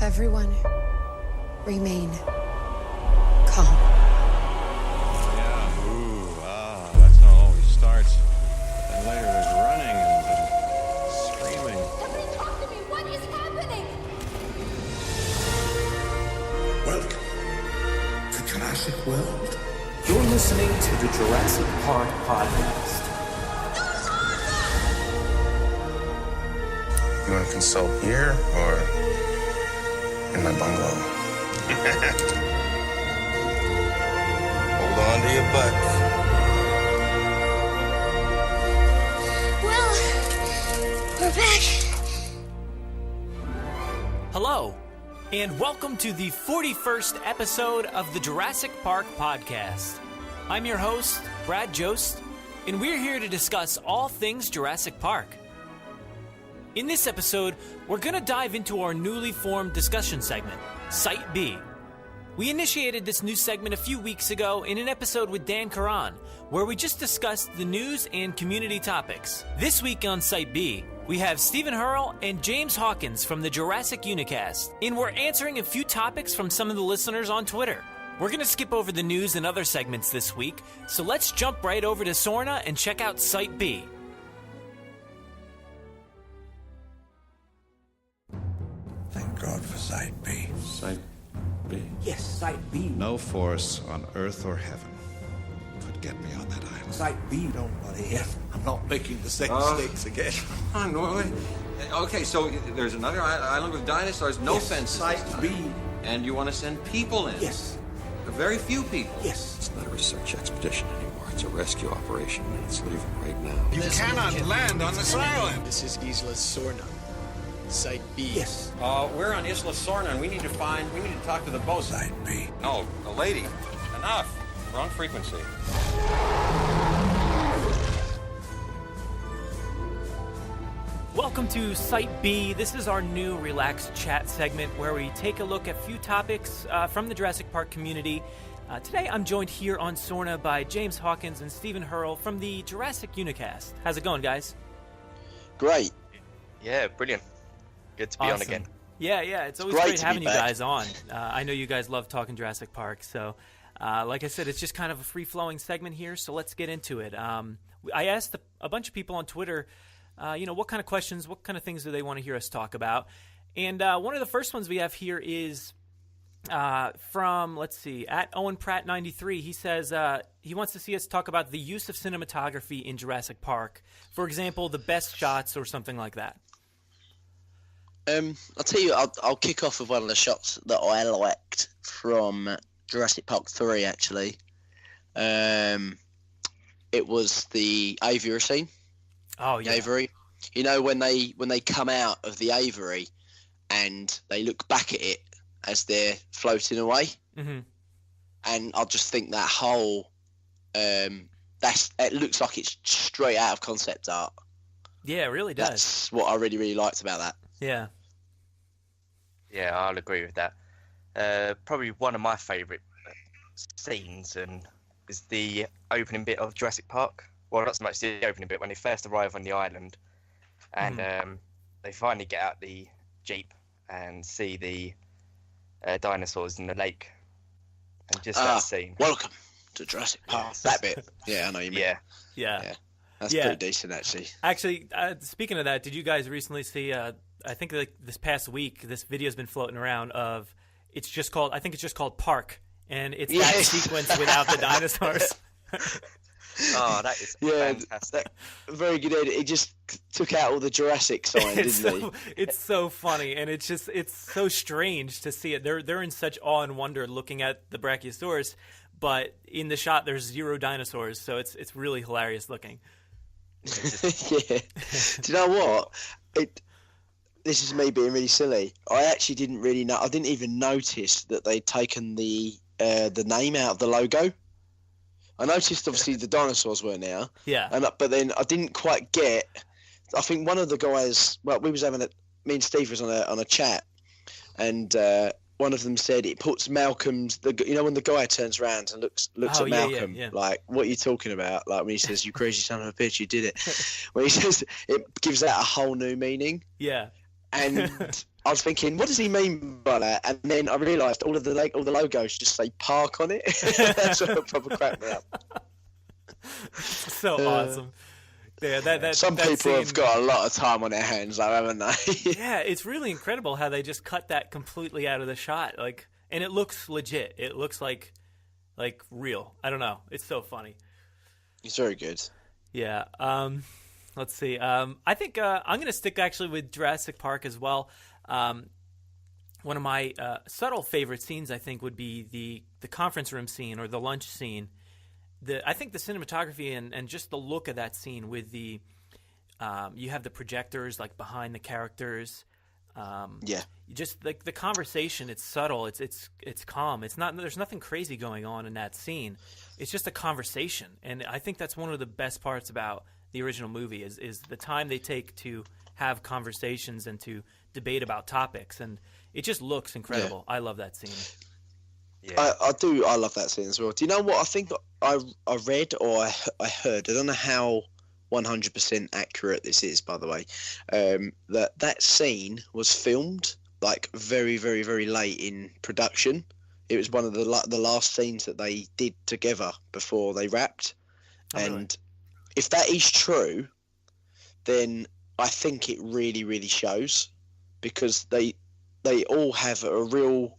Everyone, remain calm. Yeah, that's how it always starts. And later there's running and screaming. Somebody talk to me! What is happening? Welcome to Jurassic World. You're listening to the Jurassic Park Podcast. You want to consult here or in my bungalow? Hold on to your butts. Well, we're back. Hello, and welcome to the 41st episode of the Jurassic Park Podcast. I'm your host, Brad Jost, and we're here to discuss all things Jurassic Park. In this episode, we're going to dive into our newly formed discussion segment, Site B. We initiated this new segment a few weeks ago in an episode with Dan Karan, where we just discussed the news and community topics. This week on Site B, we have Stephen Hurrell and James Hawkins from the Jurassic Unicast, and we're answering a few topics from some of the listeners on Twitter. We're going to skip over the news and other segments this week, so let's jump right over to Sorna and check out Site B. Thank God for Site B. Site B. Yes, Site B. No force on earth or heaven could get me on that island. Site B. Don't worry, I'm not making the same mistakes again. Come on, Norway. Okay, so there's another island with dinosaurs, no Yes, fences. Site this time. B. And you want to send people in? Yes. A very few people. Yes. It's not a research expedition anymore. It's a rescue operation, and it's leaving right now. You cannot land on this island. This is Isla Sorna, Site B. Yes. We're on Isla Sorna, and we need to talk to the boat. Site B. No, the lady. Enough. Wrong frequency. Welcome to Site B. This is our new relaxed chat segment where we take a look at a few topics from the Jurassic Park community. Today I'm joined here on Sorna by James Hawkins and Stephen Hurrell from the Jurassic Unicast. How's it going, guys? Great. Yeah, brilliant. Good to be on again. Yeah, it's always great having you guys on. I know you guys love talking Jurassic Park, so like I said, it's just kind of a free-flowing segment here, so let's get into it. I asked a bunch of people on Twitter, what kind of questions, what kind of things do they want to hear us talk about? And one of the first ones we have here is from, let's see, at Owen Pratt 93. He says he wants to see us talk about the use of cinematography in Jurassic Park. For example, the best shots or something like that. I'll tell you, I'll kick off with one of the shots that I liked from Jurassic Park 3, actually. It was the aviary scene. Oh, yeah. The aviary. You know, when they come out of the aviary and they look back at it as they're floating away. Mm-hmm. And I just think that whole... it looks like it's straight out of concept art. Yeah, it really does. That's what I really, really liked about that. Yeah. Yeah, I'll agree with that. Probably one of my favourite scenes is the opening bit of Jurassic Park. Well, not so much the opening bit, when they first arrive on the island and they finally get out the Jeep and see the dinosaurs in the lake. And just that scene. Welcome to Jurassic Park. That bit. Yeah, I know you mean. Yeah. That's pretty decent, actually. Actually, speaking of that, did you guys recently see, I think this past week, this video's been floating around of, it's just called Park, and it's that sequence without the dinosaurs. Oh, that is fantastic. Very good edit. He just took out all the Jurassic signs, didn't he? It's so funny, and it's so strange to see it. They're in such awe and wonder looking at the Brachiosaurus, but in the shot there's zero dinosaurs, so it's really hilarious looking. Yeah. Do you know what? This is me being really silly. I actually didn't really know. I didn't even notice that they'd taken the name out of the logo. I noticed obviously the dinosaurs weren't there. Yeah. But then I didn't quite get. I think one of the guys. Well, me and Steve was on a chat, and one of them said it puts Malcolm's. When the guy turns around and looks at Malcolm, like, what are you talking about? Like when he says, "You crazy son of a bitch, you did it." When he says, it gives that a whole new meaning. Yeah. And I was thinking, what does he mean by that? And then I realised all the logos just say Park on it. That's what proper cracked me up. So awesome. Yeah, some that people scene, have got a lot of time on their hands, though, haven't they? Yeah, it's really incredible how they just cut that completely out of the shot. Like, and it looks legit. It looks like real. I don't know. It's so funny. It's very good. Yeah. Let's see. I think I'm going to stick actually with Jurassic Park as well. One of my subtle favorite scenes, I think, would be the conference room scene or the lunch scene. I think the cinematography and just the look of that scene with the you have the projectors like behind the characters. Just like the conversation, it's subtle. It's calm. It's not. There's nothing crazy going on in that scene. It's just a conversation, and I think that's one of the best parts about the original movie is the time they take to have conversations and to debate about topics, and it just looks incredible. I love that scene. Yeah. I do. I love that scene as well. Do you know what I think? I read or I heard. I don't know how 100% accurate this is, by the way. That scene was filmed like very, very, very late in production. It was one of the last scenes that they did together before they wrapped. And if that is true, then I think it really, really shows, because they all have a real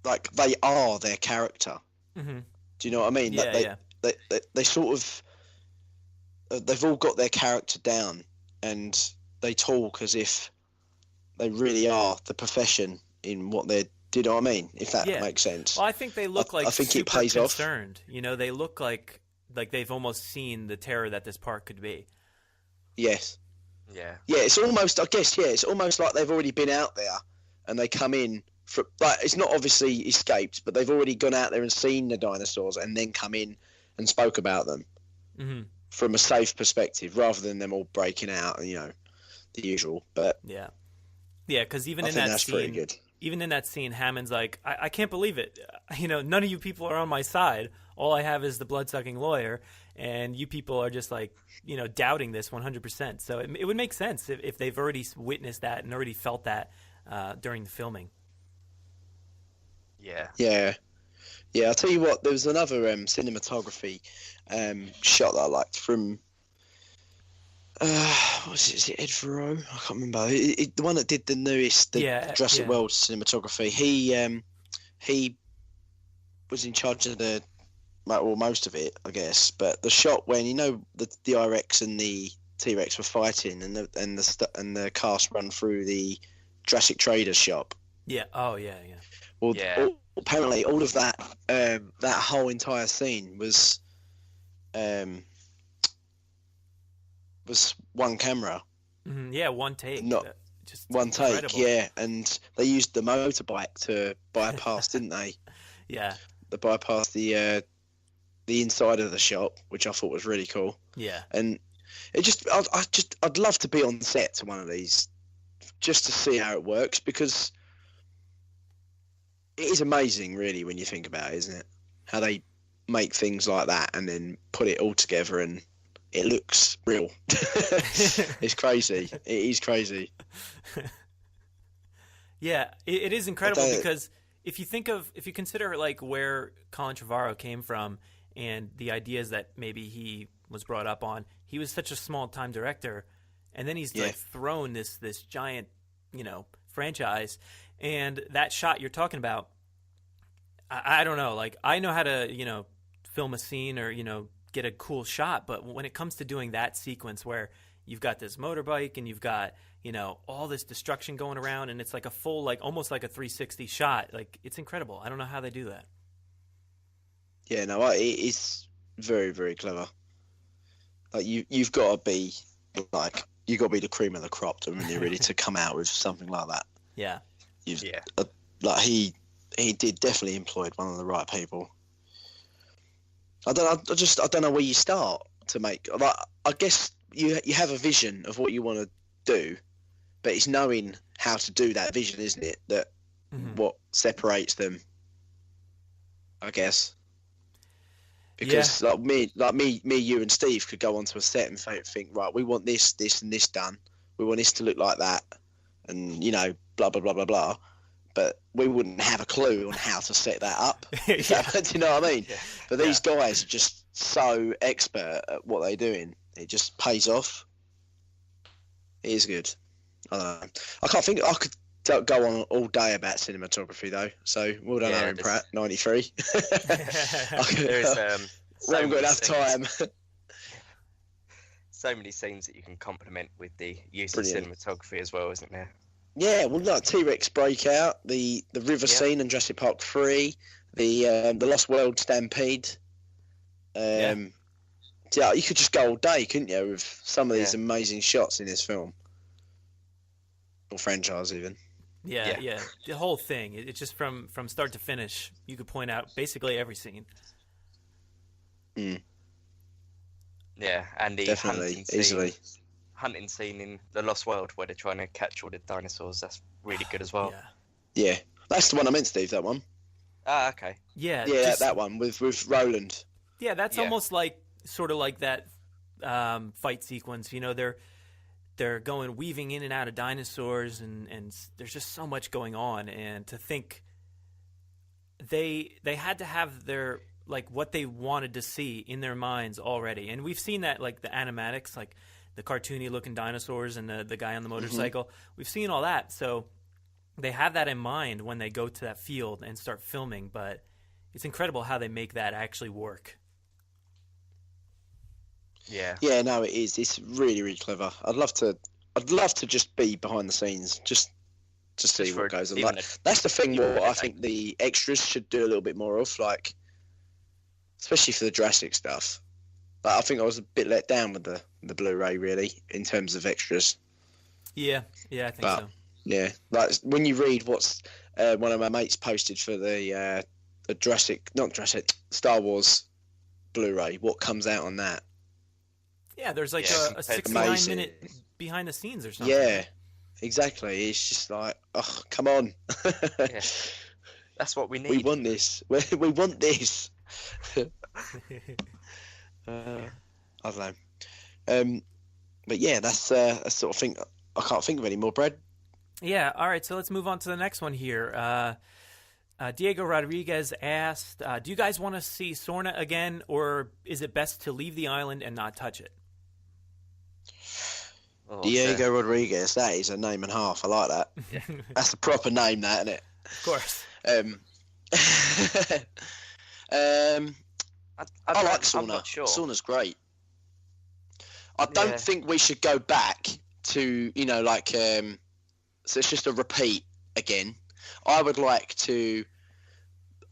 like they are their character. Mm-hmm. Do you know what I mean? Yeah, they sort of they've all got their character down, and they talk as if they really are the profession in what they're. Do you know what I mean? If that makes sense. Well, I think they look like I think super it pays concerned. You know, they look like they've almost seen the terror that this park could be. Yes. Yeah. Yeah, it's almost. I guess. Yeah, it's almost like they've already been out there, and they come in. Like, it's not obviously escaped, but they've already gone out there and seen the dinosaurs and then come in and spoke about them from a safe perspective, rather than them all breaking out and, you know, the usual. But yeah, because even in that scene, Hammond's like, I can't believe it. You know, none of you people are on my side. All I have is the blood-sucking lawyer, and you people are just like, you know, doubting this 100%. So it would make sense if they've already witnessed that and already felt that during the filming. Yeah. I'll tell you what. There was another cinematography shot that I liked from. What was it? Is it Ed Verreau? I can't remember. The one that did the newest Jurassic World cinematography. He was in charge of most of it, I guess. But the shot when, you know, the I-Rex and the T-Rex were fighting, and the cast run through the Jurassic Traders shop. Yeah. Oh yeah. Well, apparently all of that that whole entire scene was one camera. Mm-hmm. Yeah, one take. Not just one incredible. Take. Yeah, and they used the motorbike to bypass, didn't they? Yeah. They bypassed the inside of the shop, which I thought was really cool. Yeah. And I'd love to be on set to one of these, just to see how it works, because it is amazing, really, when you think about it, isn't it? How they make things like that and then put it all together and it looks real. It's crazy. It is crazy. Yeah, it is incredible, because if you consider like where Colin Trevorrow came from and the ideas that maybe he was brought up on, he was such a small time director, and then he's like thrown this giant, you know, franchise. And that shot you're talking about, I don't know. Like, I know how to, you know, film a scene or, you know, get a cool shot. But when it comes to doing that sequence where you've got this motorbike and you've got, you know, all this destruction going around, and it's like a full, like almost like a 360 shot. Like, it's incredible. I don't know how they do that. Yeah, no, it is very, very clever. Like, you've got to be the cream of the crop to really, really to come out with something like that. Yeah. Like he did definitely employed one of the right people. I don't know where you start to make. Like, I guess you have a vision of what you want to do, but it's knowing how to do that vision, isn't it? That what separates them, I guess. Because like me, you and Steve could go onto a set and think, right, we want this, and this done. We want this to look like that, and blah blah blah blah blah. But we wouldn't have a clue on how to set that up. Do you know what I mean? Yeah. But these guys are just so expert at what they're doing. It just pays off. It is good. I don't know. I can't think. I could go on all day about cinematography though. So well done, Aaron Pratt, 93. We haven't got enough time. So many scenes that you can compliment with the use of cinematography as well, isn't there? Yeah, well, like T-Rex breakout, the river scene in Jurassic Park 3, the Lost World Stampede. Yeah, you could just go all day, couldn't you, with some of these amazing shots in this film or franchise even. Yeah. The whole thing. It's just from start to finish. You could point out basically every scene. Mm. Yeah, and the definitely hunting scene in The Lost World where they're trying to catch all the dinosaurs. That's really good as well. Yeah, that's the one I meant, Steve. That one. Ah, okay. Yeah, that one with Roland. Yeah, that's almost like sort of like that fight sequence. They're weaving in and out of dinosaurs, and there's just so much going on. And to think they had to have their what they wanted to see in their minds already. And we've seen that the animatics, the cartoony looking dinosaurs and the guy on the motorcycle. Mm-hmm. We've seen all that. So they have that in mind when they go to that field and start filming, but it's incredible how they make that actually work. Yeah, no, it is. It's really, really clever. I'd love to just be behind the scenes, just to see what goes on. That's the thing. What I think the extras should do a little bit more of, especially for the Jurassic stuff. But I think I was a bit let down with the Blu-ray, really, in terms of extras. Yeah, I think so. Yeah, when you read what's one of my mates posted for the Star Wars Blu-ray, what comes out on that? Yeah, there's a 69-minute behind the scenes or something. Yeah, exactly. It's just oh, come on. Yeah. That's what we need. We want this. We want this. I don't know. But yeah, that's a sort of thing. I can't think of any more, Brad. Yeah, all right, so let's move on to the next one here. Diego Rodriguez asked, do you guys want to see Sorna again, or is it best to leave the island and not touch it? Diego Rodriguez, that is a name and a half. I like that. Yeah. That's a proper name, that, isn't it? Of course. I like Sorna. I'm not sure. Sorna's great. I don't think we should go back to, so it's just a repeat again. I would like to,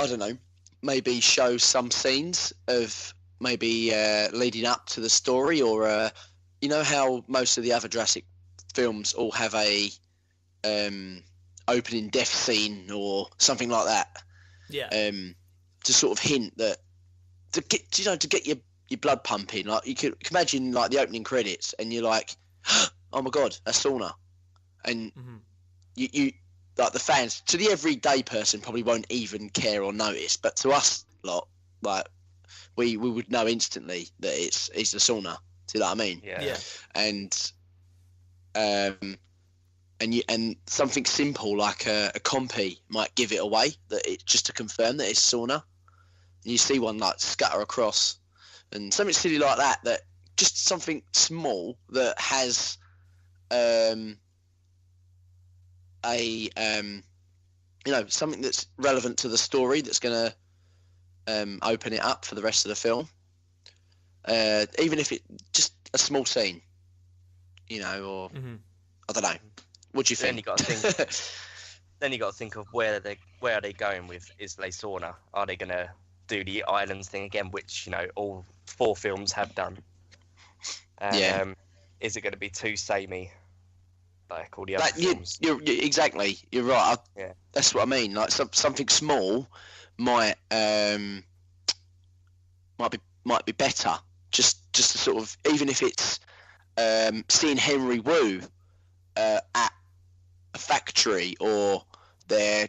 I don't know, maybe show some scenes of maybe leading up to the story, or how most of the other Jurassic films all have a opening death scene or something like that. Yeah. To sort of hint that to get your blood pumping. You could imagine the opening credits, and you're like, oh my god, that's Sorna, and you the fans, to the everyday person, probably won't even care or notice, but to us lot, we would know instantly that it's the Sorna. See what I mean? Yeah. And something simple like a compy might give it away, that it's just to confirm that it's Sorna. And you see one scutter across, and something silly like that. That just something small that has something that's relevant to the story, that's going to open it up for the rest of the film. Even if it just a small scene, or I don't know. What do you think? Then you got to think of where are they going with Isla Sorna? Are they going to do the islands thing again, which all 4 films have done? Is it going to be too samey like all the other films? Exactly. You're right. That's what I mean. Something small might be better. Just to sort of, even if it's seeing Henry Wu at a factory, or they're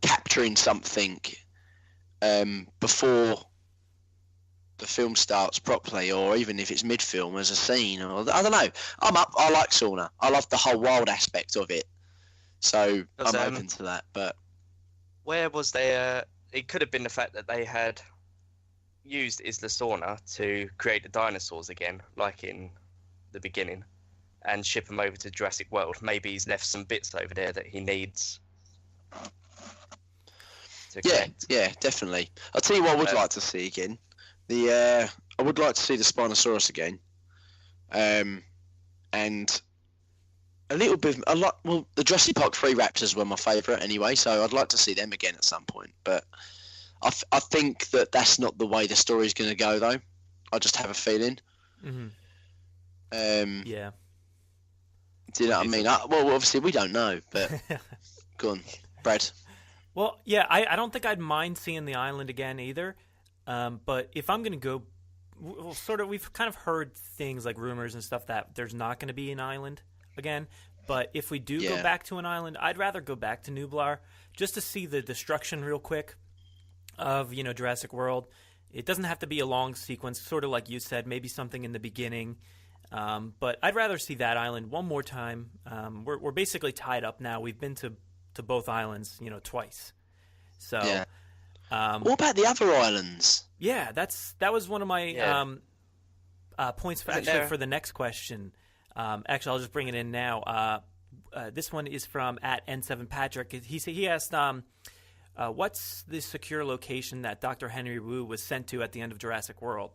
capturing something before the film starts properly, or even if it's mid-film as a scene, or I don't know. I'm up. I like sauna. I love the whole wild aspect of it, so I'm open to that. But where was they? It could have been the fact that they had used Isla Sorna to create the dinosaurs again, like in the beginning, and ship them over to Jurassic World. Maybe he's left some bits over there that he needs. Yeah, definitely. I'll tell you what I would like to see again. I would like to see the Spinosaurus again, and a little bit. The Jurassic Park 3 raptors were my favourite anyway, so I'd like to see them again at some point. But I think that's not the way the story's going to go, though. I just have a feeling. Mm-hmm. Yeah. Do you know what I mean? Well, obviously we don't know, but go on, Brad. Well, yeah, I don't think I'd mind seeing the island again either. But if I'm going to go, we've kind of heard things like rumors and stuff that there's not going to be an island again. But if we do go back to an island, I'd rather go back to Nublar just to see the destruction real quick of, Jurassic World. It doesn't have to be a long sequence, sort of like you said, maybe something in the beginning. But I'd rather see that island one more time. We're basically tied up now. We've been to both islands, twice. So, what about the other islands? Yeah, that was one of my points for the next question. Actually, I'll just bring it in now. This one is from @N7Patrick. He asked, "What's the secure location that Dr. Henry Wu was sent to at the end of Jurassic World?"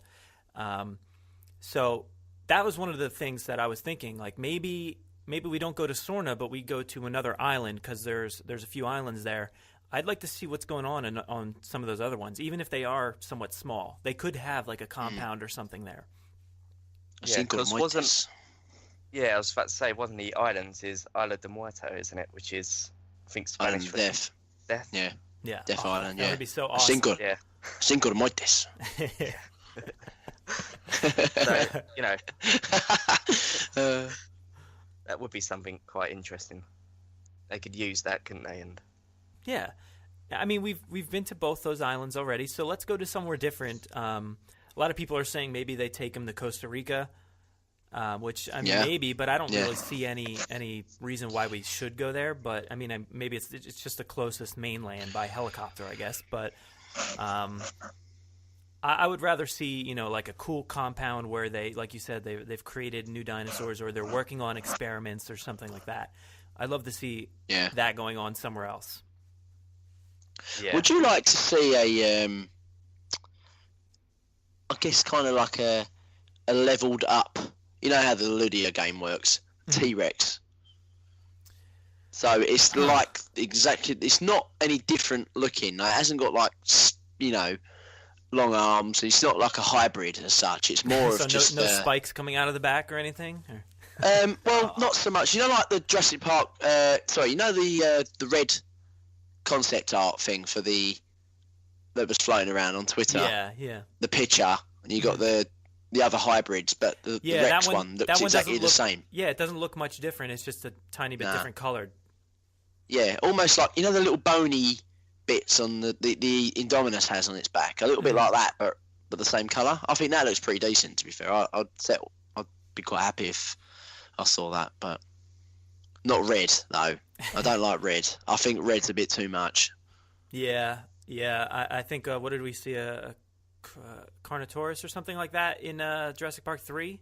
So that was one of the things that I was thinking. Like maybe we don't go to Sorna, but we go to another island because there's a few islands there. I'd like to see what's going on some of those other ones, even if they are somewhat small. They could have like a compound or something there. Yeah, because wasn't. Yeah, I was about to say, wasn't the islands is Isla de Muerto, isn't it? Which is, I think, Spanish for death. Death. Yeah. Yeah. Death Island. Yeah. That would be so awesome. Cinco de Muertes. So, that would be something quite interesting. They could use that, couldn't they? And yeah, I mean we've been to both those islands already, so let's go to somewhere different. A lot of people are saying maybe they take them to Costa Rica, which I mean maybe, but I don't really see any reason why we should go there. But I mean maybe it's just the closest mainland by helicopter, I guess. But I would rather see, like a cool compound where they, like you said, they've created new dinosaurs or they're working on experiments or something like that. I'd love to see that going on somewhere else. Yeah. Would you like to see I guess kind of like a leveled up, you know how the Ludia game works, T-Rex. So it's like exactly, it's not any different looking. It hasn't got like, long arms. It's not like a hybrid as such. It's more so of just no spikes coming out of the back or anything. Well, not so much. Like the Jurassic Park. The red concept art thing for that was floating around on Twitter. Yeah. The picture, and you got the other hybrids, but the Rex one looks exactly the same. Yeah, it doesn't look much different. It's just a tiny bit different colored. Yeah, almost like the little bony bits on the Indominus has on its back, a little bit like that, but the same colour. I think that looks pretty decent. To be fair, I'd be quite happy if I saw that, but not red though. I don't like red. I think red's a bit too much. Yeah. I think what did we see, a Carnotaurus or something like that in Jurassic Park 3?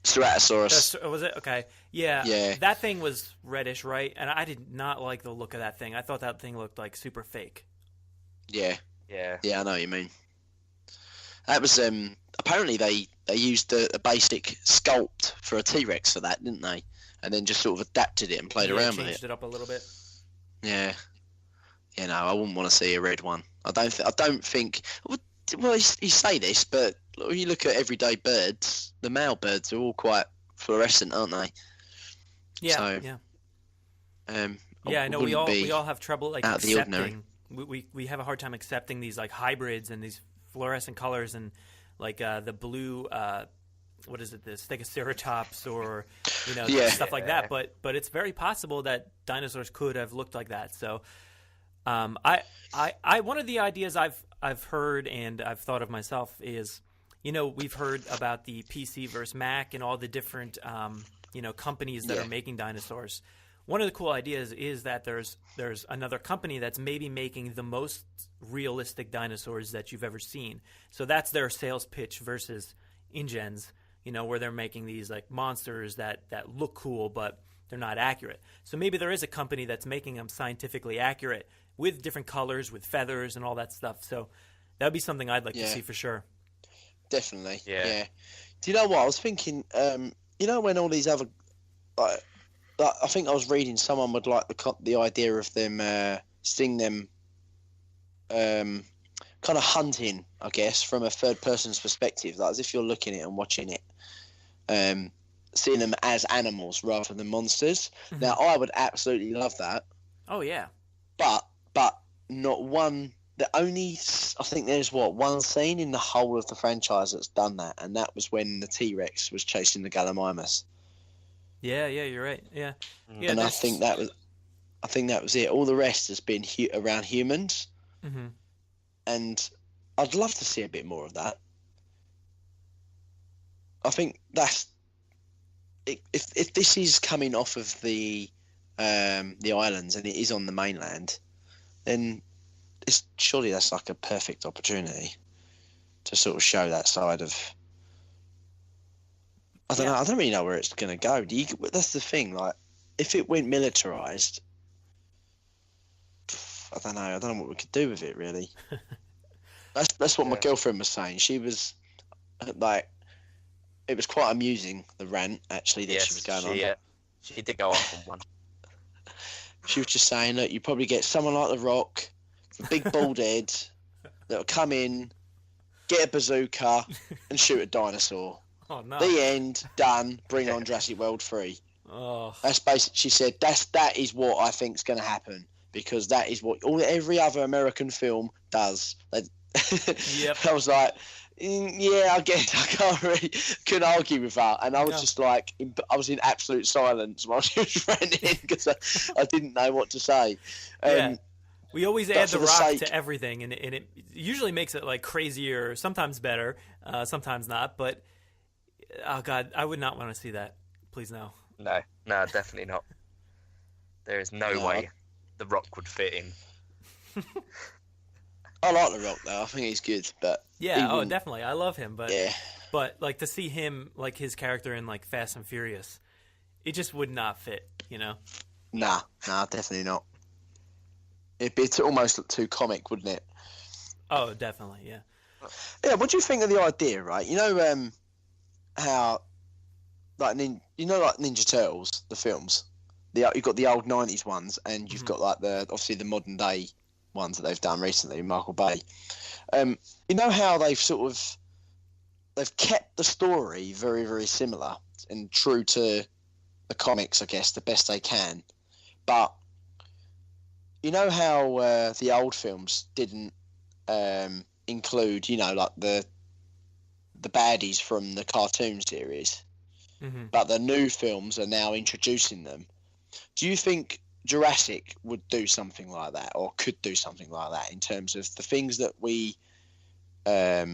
Ceratosaurus. Was it? Okay. Yeah. That thing was reddish, right? And I did not like the look of that thing. I thought that thing looked like super fake. Yeah, I know what you mean. That was apparently they used a basic sculpt for a T-Rex for that, didn't they? And then just sort of adapted it and played around with it. Changed it up a little bit. Yeah. I wouldn't want to see a red one. I don't think. Well, you say this, but when you look at everyday birds, the male birds are all quite fluorescent, aren't they? Yeah. So, I know we all have trouble like accepting. We have a hard time accepting these like hybrids and these fluorescent colors and like the blue. What is it? The Stegoceratops or stuff like that. But it's very possible that dinosaurs could have looked like that. So. I one of the ideas I've heard and I've thought of myself is we've heard about the PC versus Mac and all the different, companies that are making dinosaurs. One of the cool ideas is that there's another company that's maybe making the most realistic dinosaurs that you've ever seen. So that's their sales pitch versus InGen's, where they're making these like monsters that look cool, but they're not accurate. So maybe there is a company that's making them scientifically accurate with different colors, with feathers and all that stuff. So that would be something I'd like to see for sure. Definitely. Yeah. Do you know what I was thinking? When all these other, I think I was reading someone would like the idea of them seeing them, kind of hunting, I guess, from a third person's perspective, like as if you're looking at it and watching it, seeing them as animals rather than monsters. Mm-hmm. Now, I would absolutely love that. Oh yeah. But not one. I think there's one scene in the whole of the franchise that's done that, and that was when the T-Rex was chasing the Gallimimus. Yeah, you're right. Yeah. And I think that was it. All the rest has been around humans, and I'd love to see a bit more of that. I think that's if this is coming off of the islands and it is on the mainland, then surely that's like a perfect opportunity to sort of show that side of. I don't know. I don't really know where it's going to go. That's the thing. Like, if it went militarized, I don't know. I don't know what we could do with it. Really. That's what my girlfriend was saying. She was like, it was quite amusing, the rant actually that she was going on. Yeah, she did go off on one. She was just saying, look, you probably get someone like The Rock, a big bald head, that'll come in, get a bazooka, and shoot a dinosaur. Oh no! The end. Done. Bring on Jurassic World 3. Oh. That's basically. She said that is what I think's going to happen, because that is what every other American film does. Yep. I was like, yeah, I guess I couldn't argue with that, and I was just like, I was in absolute silence while she was ranting because I didn't know what to say. We always add The Rock to everything, and it usually makes it like crazier, sometimes better, sometimes not. But oh god, I would not want to see that. Please no. No, definitely not. There is no way The Rock would fit in. I like The Rock though. I think he's good, but definitely, I love him. But like to see him like his character in like Fast and Furious, it just would not fit. Nah, definitely not. It'd be almost too comic, wouldn't it? Oh, definitely, yeah. Yeah, what do you think of the idea, right? How, like, like Ninja Turtles, the films. You've got the old 90s ones, and you've got, like, obviously the modern day ones that they've done recently, Michael Bay. How they've kept the story very, very similar and true to the comics, I guess, the best they can. But you know how the old films didn't include, like the baddies from the cartoon series, but the new films are now introducing them. Do you think Jurassic would do something like that, or could do something like that, in terms of the things that we were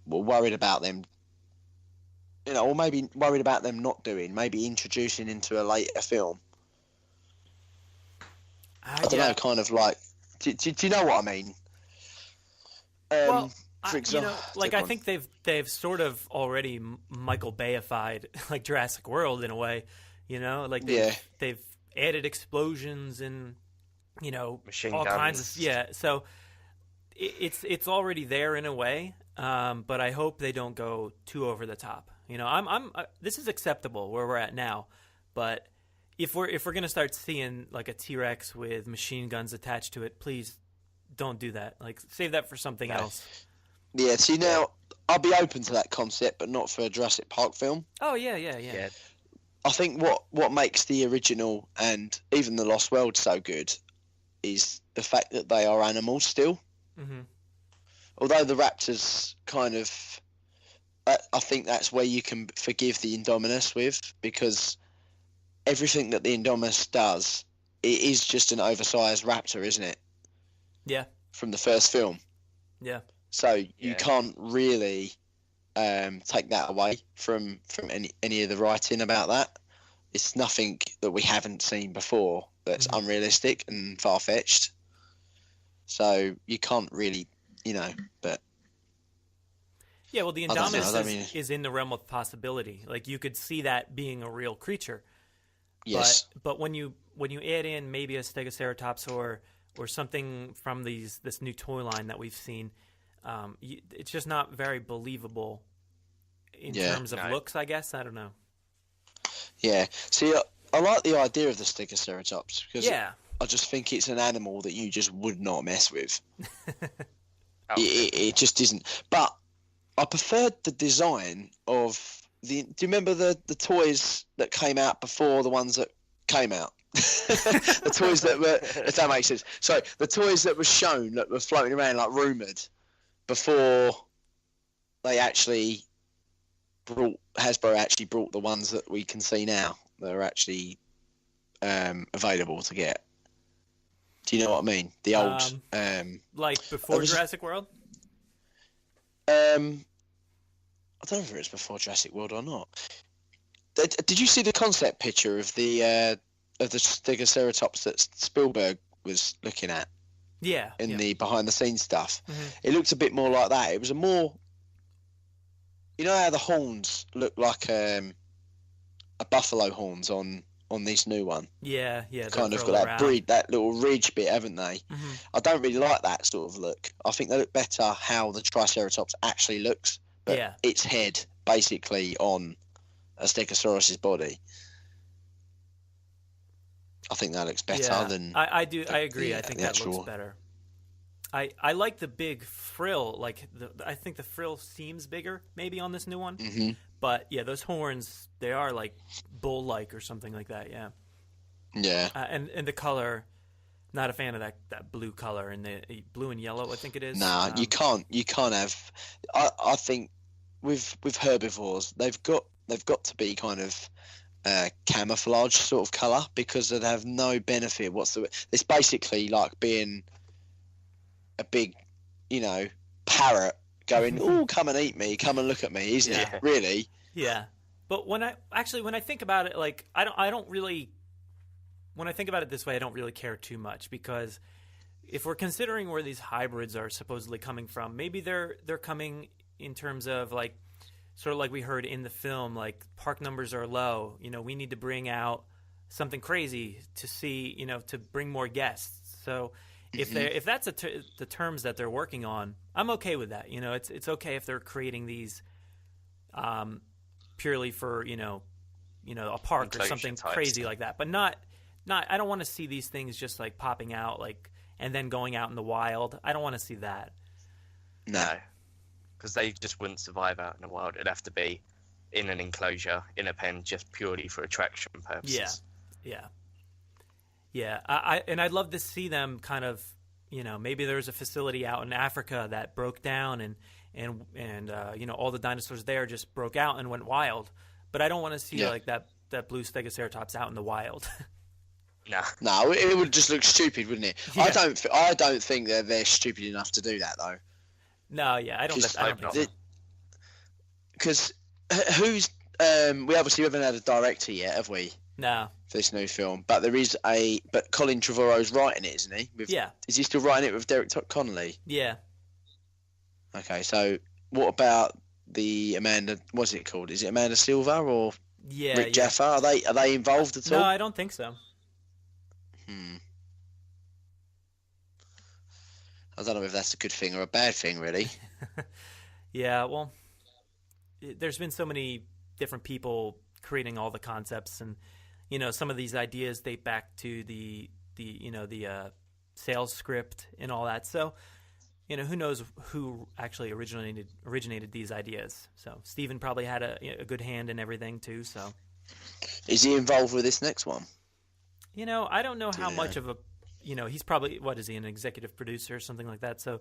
worried about them, or maybe worried about them not doing, maybe introducing into a later film? I don't know, kind of like. Do you know what I mean? For example, I think they've sort of already Michael Bayified like Jurassic World in a way. They've added explosions and machine all guns. Kinds of So it's already there in a way, but I hope they don't go too over the top. This is acceptable where we're at now, but if we're gonna start seeing like a T-Rex with machine guns attached to it, please don't do that. Like, save that for something else. Yeah. See, now I'll be open to that concept, but not for a Jurassic Park film. Oh yeah. I think what makes the original and even the Lost World so good is the fact that they are animals still. Mm-hmm. Although the raptors kind of, I think that's where you can forgive the Indominus with, because everything that the Indominus does, it is just an oversized raptor, isn't it? Yeah. From the first film. Yeah. So you can't really take that away from any of the writing about that. It's nothing that we haven't seen before that's unrealistic and far-fetched. So you can't really, but... Yeah, well, the Indominus is in the realm of possibility. Like, you could see that being a real creature. Yes. But when you add in maybe a Stegoceratops or something from this new toy line that we've seen, it's just not very believable in terms of looks, I guess. I don't know. Yeah. See, I like the idea of the Stegoceratops because I just think it's an animal that you just would not mess with. It just isn't. But I preferred the design of do you remember the toys that came out before the ones that came out? The toys that were, if that makes sense. So the toys that were shown, that were floating around like rumoured before they actually Hasbro actually brought the ones that we can see now that are actually available to get. Do you know what I mean? The old like before Jurassic World? I don't know if it was before Jurassic World or not. Did you see the concept picture of the Stegoceratops that Spielberg was looking at? Yeah. In the behind the scenes stuff. Mm-hmm. It looked a bit more like that. It was a more, you know how the horns look like a buffalo horns on this new one. Yeah. Kind of got that little ridge bit, haven't they? Mm-hmm. I don't really like that sort of look. I think they look better how the Triceratops actually looks. But its head basically on a Stegosaurus's body. I think that looks better than. I agree. I think that looks better. I like the big frill. Like I think the frill seems bigger maybe on this new one. Mm-hmm. But yeah, those horns, they are like bull-like or something like that. Yeah. Yeah. And the color. Not a fan of that blue color and the blue and yellow. I think it is. Nah, you can't have. I think with herbivores, they've got to be kind of camouflage sort of color because they'd have no benefit whatsoever. It's basically like being a big, parrot going, "Oh, come and eat me, come and look at me," isn't it? Really? Yeah. But when I think about it, like I don't really. When I think about it this way, I don't really care too much because if we're considering where these hybrids are supposedly coming from, maybe they're coming in terms of like sort of like we heard in the film, like park numbers are low. We need to bring out something crazy to see, to bring more guests. So if that's the terms that they're working on, I'm okay with that. It's okay if they're creating these purely for a park or something crazy like that, but not. I don't want to see these things just like popping out and then going out in the wild. I don't want to see that. No, because they just wouldn't survive out in the wild. It'd have to be in an enclosure, in a pen, just purely for attraction purposes. Yeah. I'd love to see them kind of, maybe there's a facility out in Africa that broke down and all the dinosaurs there just broke out and went But I don't want to see like that blue Stegoceratops out in the wild. No, it would just look stupid, wouldn't it? Yeah. I don't think they're stupid enough to do that though. No, yeah, I don't think so. Because who's we obviously haven't had a director yet, have we? No. For this new film, but but Colin Trevorrow's writing it, isn't he? Is he still writing it with Derek Connolly? Yeah. Okay, so what about the Amanda? What's it called? Is it Amanda Silva or Rick Jaffa? Are they involved at all? No, I don't think so. I don't know if that's a good thing or a bad thing, really. Yeah, well, there's been so many different people creating all the concepts, and some of these ideas date back to the sales script and all that. So, who knows who actually originated these ideas? So Steven probably had a good hand in everything too. So, is he involved with this next one? I don't know how much of a, he's probably, what is he, an executive producer or something like that? So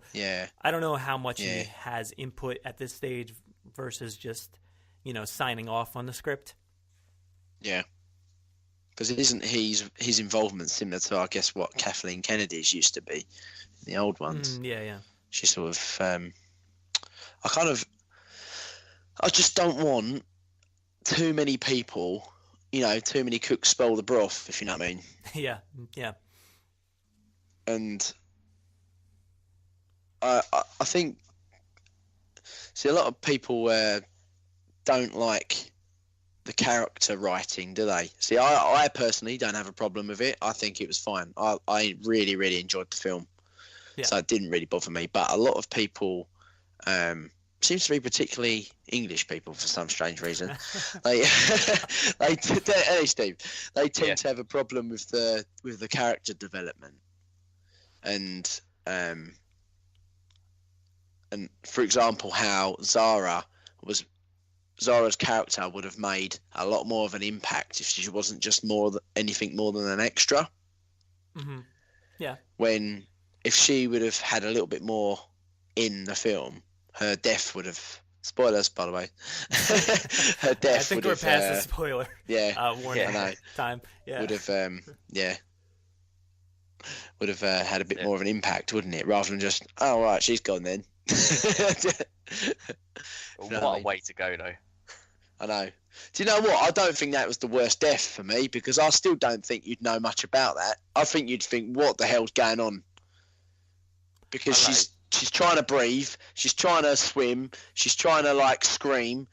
I don't know how much he has input at this stage versus just, signing off on the script. Yeah. Because isn't his involvement similar to, I guess, what Kathleen Kennedy's used to be in the old ones? Yeah. She sort of, I just don't want too many people, too many cooks spoil the broth, if you know what I mean. Yeah. And I think, see, a lot of people don't like the character writing, do they? See, I personally don't have a problem with it. I think it was fine. I really, really enjoyed the film. Yeah. So it didn't really bother me. But a lot of people, seems to be particularly English people for some strange reason, they tend to have a problem with the character development. And for example, how Zara's character would have made a lot more of an impact if she wasn't just anything more than an extra. Mm-hmm. Yeah. If she would have had a little bit more in the film, her death would have. Spoilers, by the way. Her death. I think we're past the spoiler. Yeah. Warning time. Yeah. Would have. Would have had a bit more of an impact, wouldn't it? Rather than just, oh right, she's gone then. What a way to go, though. I know. Do you know what? I don't think that was the worst death for me, because I still don't think you'd know much about that. I think you'd think, what the hell's going on? Because she's trying to breathe, she's trying to swim, she's trying to scream.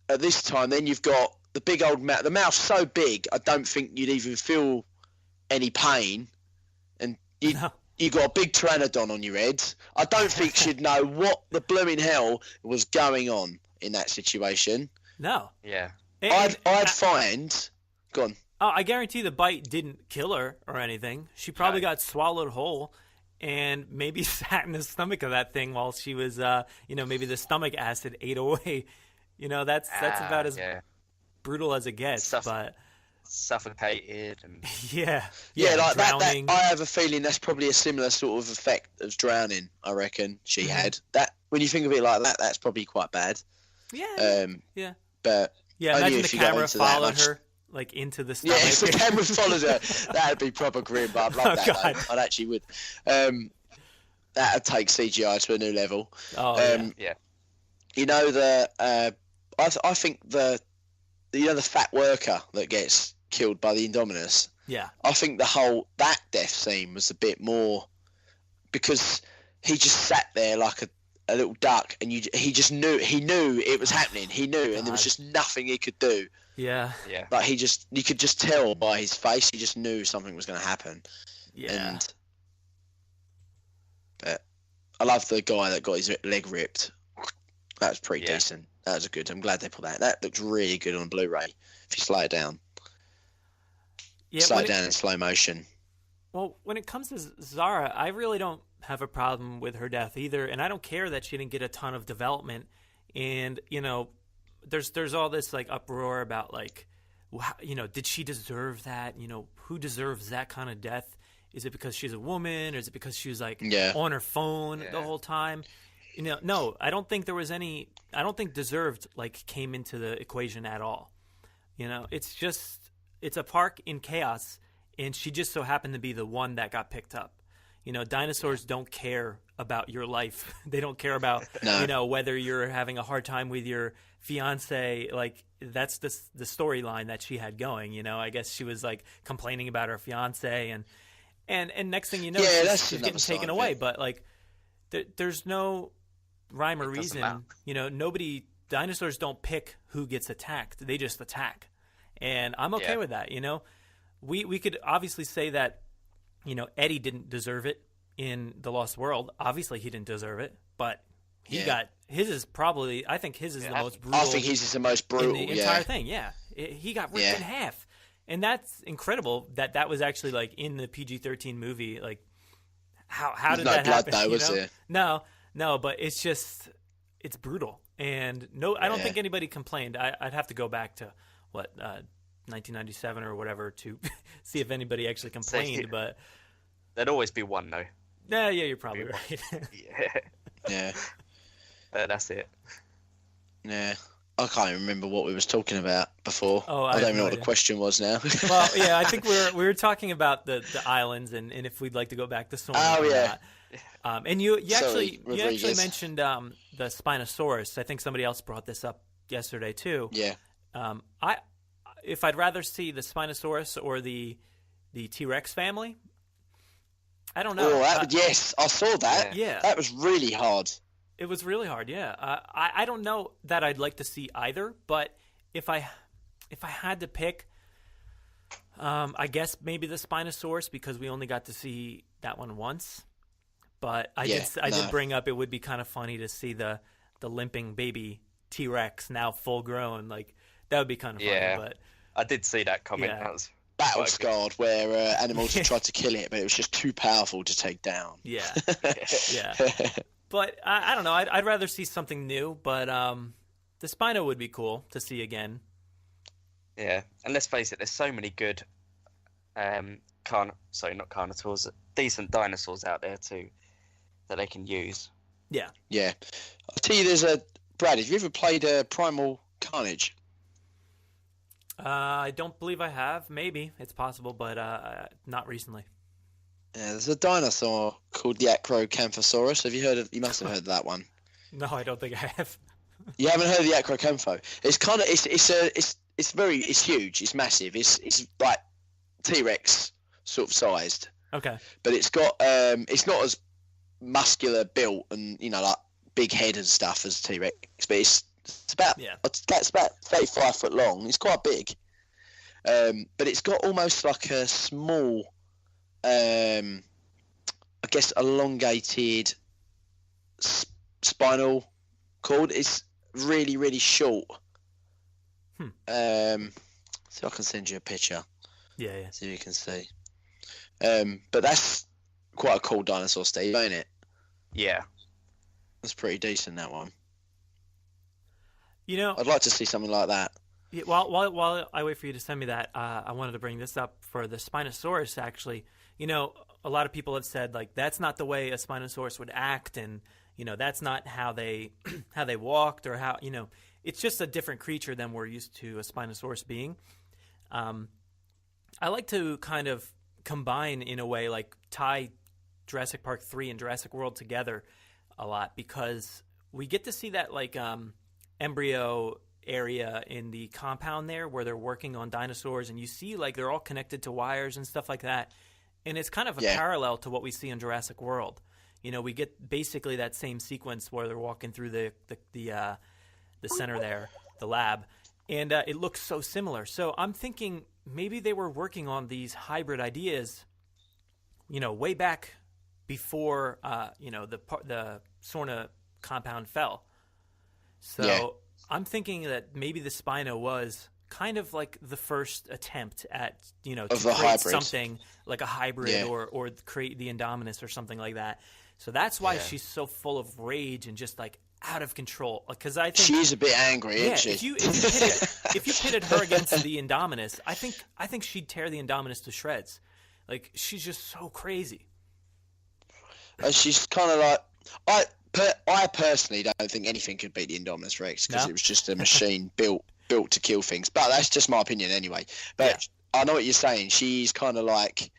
At this time, then you've got the big old mouth. The mouth's so big, I don't think you'd even feel any pain. And you got a big pteranodon on your head. I don't think she'd know what the blooming hell was going on in that situation. No. Yeah. I'd find. Go on. Oh, I guarantee the bite didn't kill her or anything. She probably got swallowed whole, and maybe sat in the stomach of that thing while she was, maybe the stomach acid ate away. That's about as brutal as it gets. But suffocated and like drowning. That I have a feeling that's probably a similar sort of effect as drowning. I reckon she had that. When you think of it like that, that's probably quite bad. Yeah. But imagine the camera followed her into the stomach. Yeah, if the camera followed her, that'd be proper grim. But I'd love that. Though. I'd actually would. That'd take CGI to a new level. Oh yeah. I think the fat worker that gets killed by the Indominus. Yeah. I think that death scene was a bit more, because he just sat there like a little duck, and he knew it was happening. He knew, and there was just nothing he could do. Yeah. You could just tell by his face. He just knew something was going to happen. Yeah. But I love the guy that got his leg ripped. That was pretty decent. That was good. I'm glad they put that. That looks really good on Blu-ray. If you slow it down. Yeah. Slow it down in slow motion. Well, when it comes to Zara, I really don't have a problem with her death either, and I don't care that she didn't get a ton of development. And there's all this uproar about did she deserve that? Who deserves that kind of death? Is it because she's a woman, or is it because she was on her phone the whole time? No, I don't think there was any. I don't think deserved came into the equation at all. It's a park in chaos, and she just so happened to be the one that got picked up. Dinosaurs don't care about your life. They don't care about whether you're having a hard time with your fiance. That's the storyline that she had going. I guess she was complaining about her fiance, and next thing you know, she's getting taken away. But there's no rhyme or reason. Dinosaurs don't pick who gets attacked. They just attack, and I'm okay with that. We could obviously say that. Eddie didn't deserve it in The Lost World. Obviously, he didn't deserve it, but he got his is probably. I think his is the most brutal. I think his is the most brutal. In the entire thing, he got ripped in half, and that's incredible. That was actually in the PG-13 movie. How did that happen? Though, was there? No, but it's brutal, and I don't think anybody complained. I'd have to go back to 1997 or whatever to see if anybody actually complained, but there'd always be one though. Yeah, you're probably right. Yeah. That's it. Yeah. I can't even remember what we was talking about before. I don't even know what the question was now. Well, yeah, I think we were talking about the islands and if we'd like to go back to Sorna. Oh yeah. And you actually mentioned the Spinosaurus. I think somebody else brought this up yesterday too. Yeah. If I'd rather see the Spinosaurus or the T-Rex family, I don't know. Oh, yes, I saw that. Yeah. That was really hard. It was really hard, yeah. I don't know that I'd like to see either, but if I had to pick, I guess maybe the Spinosaurus, because we only got to see that one once. But I did bring up it would be kind of funny to see the limping baby T-Rex now full grown. Like, that would be kind of funny. Yeah, but I did see that comment. Yeah. That was Battle scarred, where animals had tried to kill it, but it was just too powerful to take down. Yeah, yeah. But I don't know. I'd rather see something new. But the Spino would be cool to see again. Yeah, and let's face it, there's so many good, not carnivores, decent dinosaurs out there too that they can use. Yeah. Yeah. I'll tell you, Brad, have you ever played Primal Carnage? I don't believe I have. Maybe it's possible, but not recently. Yeah, there's a dinosaur called the Acrocanthosaurus. Have you heard of? You must have heard of that one. No, I don't think I have. You haven't heard of the Acrocantho? It's kind of it's huge. It's massive. It's like T-Rex sort of sized. Okay. But it's got it's not as muscular built and like big head and stuff as T-Rex, but it's about 35 foot long. It's quite big, but it's got almost like a small, I guess, elongated spinal cord. It's really, really short. So I can send you a picture. Yeah. So you can see. But that's quite a cool dinosaur, Steve, ain't it? Yeah. That's pretty decent, that one. You know, I'd like to see something like that. Yeah, while I wait for you to send me that, I wanted to bring this up for the Spinosaurus, actually. You know, a lot of people have said, like, that's not the way a Spinosaurus would act, and, that's not how they walked, or how, it's just a different creature than we're used to a Spinosaurus being. I like to kind of combine, in a way, like, tie Jurassic Park 3 and Jurassic World together a lot, because we get to see that, like, embryo area in the compound there where they're working on dinosaurs, and you see, like, they're all connected to wires and stuff like that, and it's kind of a parallel to what we see in Jurassic World. We get basically that same sequence where they're walking through the center there, the lab, and it looks so similar. So I'm thinking maybe they were working on these hybrid ideas, way back before the Sorna compound fell. So I'm thinking that maybe the Spino was kind of like the first attempt at, to create something like a hybrid or create the Indominus or something like that. So that's why she's so full of rage and just, like, out of control. Because I think she's a bit angry, isn't she? If you pitted her against the Indominus, I think she'd tear the Indominus to shreds. Like, she's just so crazy. She's kind of like I personally don't think anything could beat the Indominus Rex, because it was just a machine built to kill things. But that's just my opinion anyway. But I know what you're saying. She's kind of like,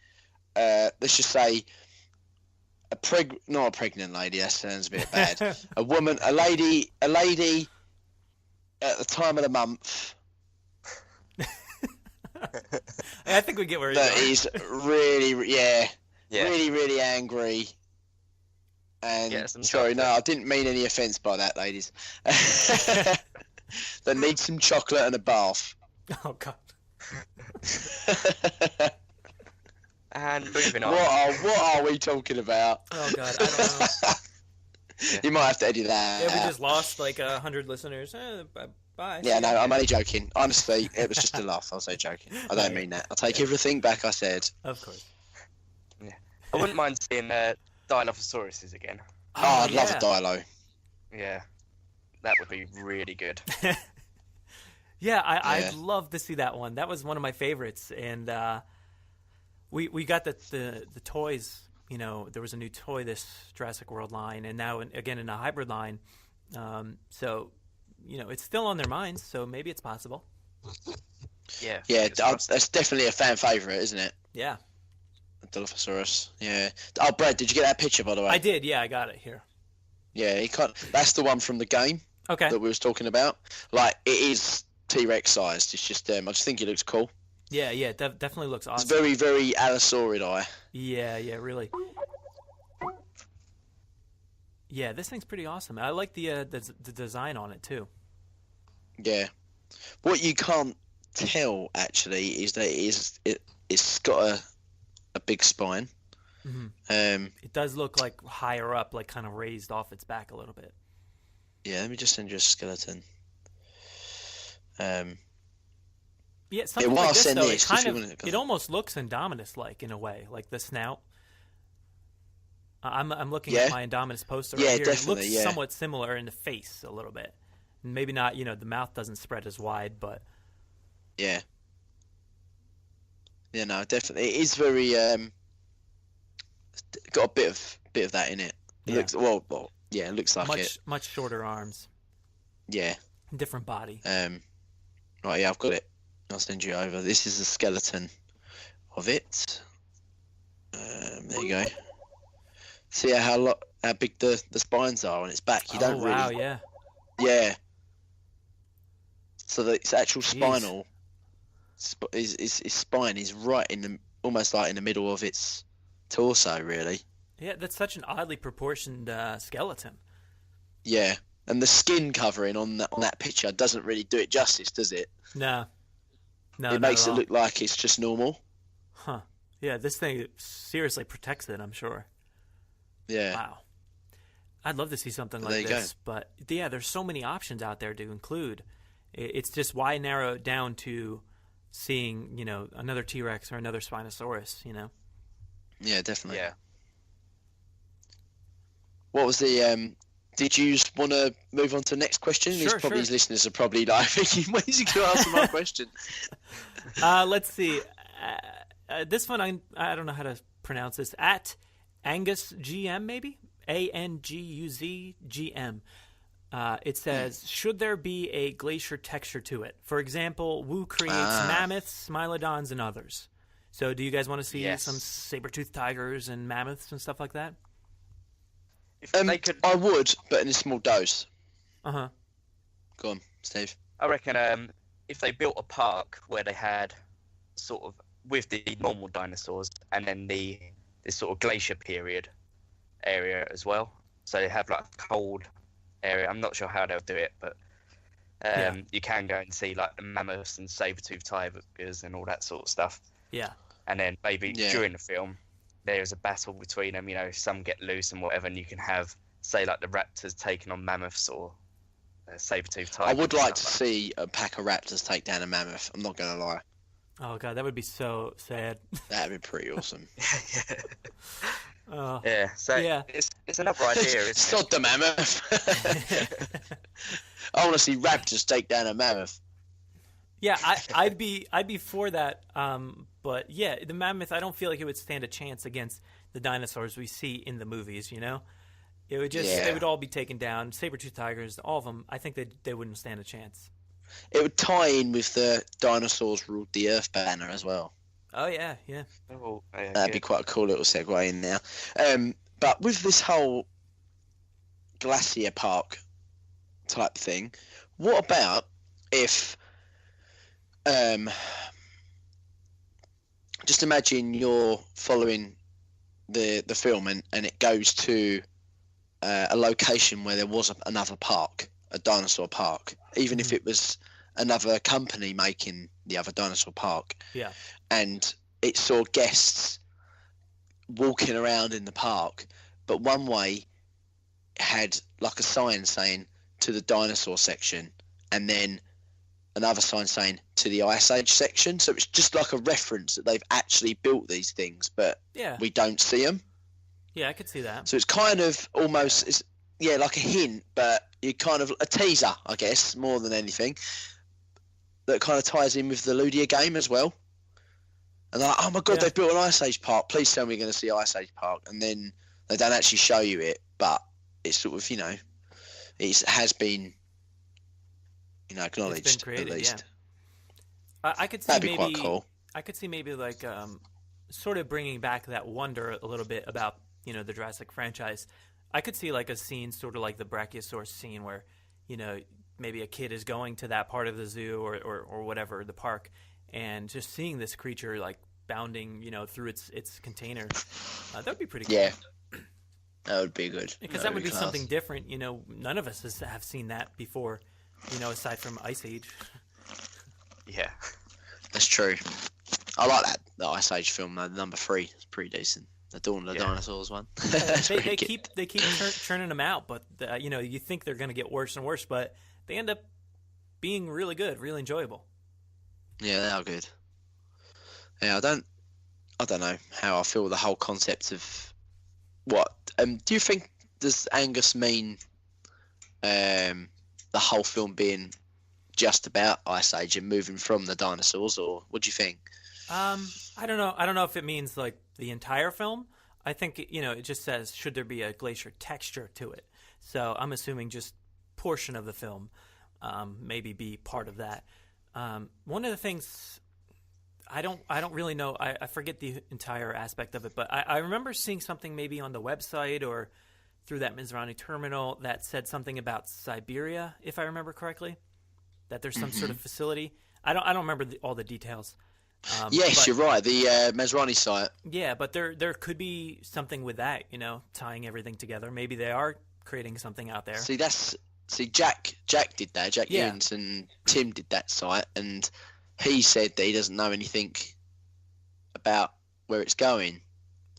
let's just say, not a pregnant lady. That sounds a bit bad. A lady at the time of the month. I think we get where you're going. That is really, really, really angry. And sorry, no, I didn't mean any offence by that, ladies. They need some chocolate and a bath. Oh, God. And moving on. What are we talking about? Oh, God, I don't know. You might have to edit that. Yeah, we just lost like 100 listeners. Bye. Yeah, no, I'm only joking. Honestly, it was just a laugh. I was so joking. I don't mean that. I'll take everything back I said. Of course. Yeah. I wouldn't mind seeing Dilophosauruses again. Oh, I'd love a Dilo. Yeah. That would be really good. Yeah, I'd love to see that one. That was one of my favorites. And we got the toys. There was a new toy this Jurassic World line, and now again in a hybrid line. So, it's still on their minds, so maybe it's possible. Yeah. Yeah, that's definitely a fan favourite, isn't it? Yeah. Dilophosaurus. Yeah. Oh, Brad, did you get that picture, by the way? I did, yeah, I got it here. Yeah, that's the one from the game. Okay. that we was talking about. Like, it is T-Rex sized. It's just I just think it looks cool. Yeah, definitely looks awesome. It's very, very Allosauridae. Yeah, really. Yeah, this thing's pretty awesome. I like the design on it too. Yeah. What you can't tell actually is that it's got a big spine. Mm-hmm. It does look like higher up, like kind of raised off its back a little bit. Yeah, let me just send you a skeleton. Yeah, something like this though. It almost looks Indominus-like in a way, like the snout. I'm looking at my Indominus poster right here. Definitely, it looks somewhat similar in the face a little bit. Maybe not, the mouth doesn't spread as wide, but yeah. Yeah, no, definitely. It is very got a bit of that in it. It looks it looks like much shorter arms. Yeah. Different body. Right, yeah, I've got it. I'll send you over. This is a skeleton of it. There you go. See how big the spines are on its back. You don't really. Wow, yeah. Yeah. So its actual spinal, his spine is right almost like in the middle of its torso, really. Yeah, that's such an oddly proportioned skeleton. Yeah, and the skin covering on that picture doesn't really do it justice, does it? No, it makes it look like it's just normal. Huh. Yeah, this thing seriously protects it, I'm sure. Yeah. Wow. I'd love to see something like this, but yeah, there's so many options out there to include. It's just why narrow it down to seeing, another T-Rex or another Spinosaurus, Yeah, definitely. Yeah. What was the did you want to move on to the next question? Sure. His listeners are probably like thinking, when is he going to answer my question? Let's see. This one, I don't know how to pronounce this. At Angus GM, maybe? ANGUZGM. It says, should there be a glacier texture to it? For example, Wu creates mammoths, smilodons, and others. So do you guys want to see some saber-toothed tigers and mammoths and stuff like that? I would, but in a small dose. Uh-huh. Go on, Steve. I reckon if they built a park where they had sort of, with the normal dinosaurs, and then this sort of glacier period area as well. So they have like a cold area. I'm not sure how they'll do it, but you can go and see like the mammoths and saber-toothed tigers and all that sort of stuff. Yeah. And then maybe during the film, there's a battle between them, some get loose and whatever, and you can have, say, like the raptors taking on mammoths or saber-toothed tigers. I would like to see a pack of raptors take down a mammoth. I'm not going to lie. Oh, God, that would be so sad. That would be pretty awesome. Yeah, so it's another idea. It's not the mammoth. I want to see raptors take down a mammoth. Yeah, I'd be for that. But yeah, the mammoth, I don't feel like it would stand a chance against the dinosaurs we see in the movies. It would they would all be taken down. Saber-toothed tigers, all of them. I think they wouldn't stand a chance. It would tie in with the dinosaurs ruled the Earth banner as well. Oh yeah. Oh, yeah, that'd be quite a cool little segue in there. But with this whole glacier park type thing, what about if just imagine you're following the film and it goes to a location where there was another park, a dinosaur park, even if it was another company making the other dinosaur park. Yeah. And it saw guests walking around in the park, but one way had like a sign saying to the dinosaur section, and then another sign saying to the Ice Age section. So it's just like a reference that they've actually built these things, but we don't see them. Yeah, I could see that. So it's kind of almost, like a hint, but you kind of a teaser, I guess, more than anything, that kind of ties in with the Ludia game as well. And they're like, oh my God, they've built an Ice Age park. Please tell me you're going to see Ice Age park. And then they don't actually show you it, but it's sort of, it has been, acknowledged, it's been created, at least. Yeah. I could see that'd be quite cool. I could see maybe like sort of bringing back that wonder a little bit about the Jurassic franchise. I could see like a scene sort of like the Brachiosaurus scene where maybe a kid is going to that part of the zoo or whatever, the park, and just seeing this creature like bounding, through its container, that would be pretty cool. Yeah, that would be good. Because that would be something different. None of us have seen that before, aside from Ice Age. Yeah, that's true. I like that the Ice Age film. Number 3 is pretty decent. The Dawn of the Dinosaurs one. they keep churning them out, but you think they're going to get worse and worse, but they end up being really good, really enjoyable. Yeah, they are good. Yeah, I don't know how I feel the whole concept of what. Do you think, does Angus mean the whole film being just about Ice Age and moving from the dinosaurs, or what do you think? I don't know. I don't know if it means like the entire film. I think it just says, should there be a glacier texture to it? So I'm assuming just portion of the film, maybe be part of that. One of the things I don't really know. I forget the entire aspect of it, but I remember seeing something maybe on the website or through that Mizrahi terminal that said something about Siberia, if I remember correctly, that there's some sort of facility. I don't remember all the details. Yes, you're right. The Mizrahi site. Yeah, but there could be something with that, tying everything together. Maybe they are creating something out there. Jack did that. Jack Ewins and Tim did that site, and he said that he doesn't know anything about where it's going.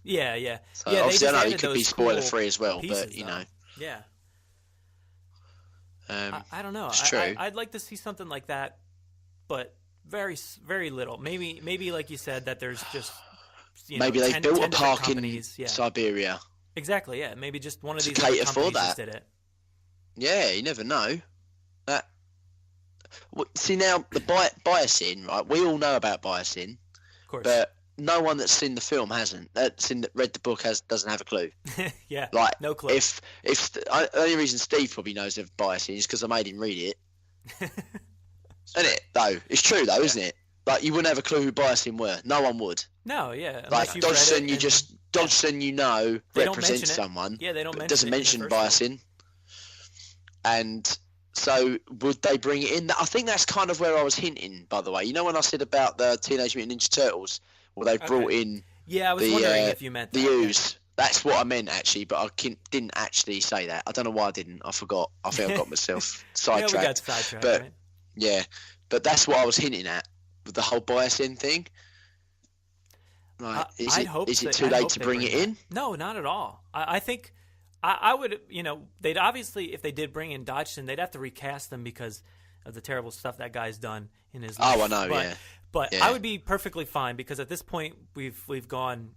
Yeah. So obviously, I know it could be spoiler free as well, but Yeah. I don't know. It's true. I'd like to see something like that, but very, very little. Maybe like you said, that there's just maybe they built a park in Siberia. Siberia. Exactly. Yeah. Maybe just one of these cater companies for that. just did it. Yeah, you never know. See now the biosyn, right? We all know about biosyn, of course, but no one that's seen the film hasn't. Read the book doesn't have a clue. Yeah, like no clue. If the only reason Steve probably knows of biosyn is because I made him read it. Isn't it though? It's true though, isn't it? Like you wouldn't have a clue who biosyn were. No one would. No, yeah. Like Dodgson, Dodgson, represents someone. Yeah, they don't mention it. Doesn't mention biosyn. And so would they bring it in? I think that's kind of where I was hinting, by the way. When I said about the Teenage Mutant Ninja Turtles, where they brought in I was wondering if you meant the ooze. That's what I meant, actually, but I didn't actually say that. I don't know why I didn't. I forgot. I think I got myself sidetracked. We got sidetracked, but, right? Yeah, but that's what I was hinting at with the whole biosyn thing. Like, is it too late to bring it in? No, not at all. I think I would, they'd obviously, if they did bring in Dodgson, they'd have to recast them because of the terrible stuff that guy's done in his life. Oh, I know, But I would be perfectly fine because at this point we've gone,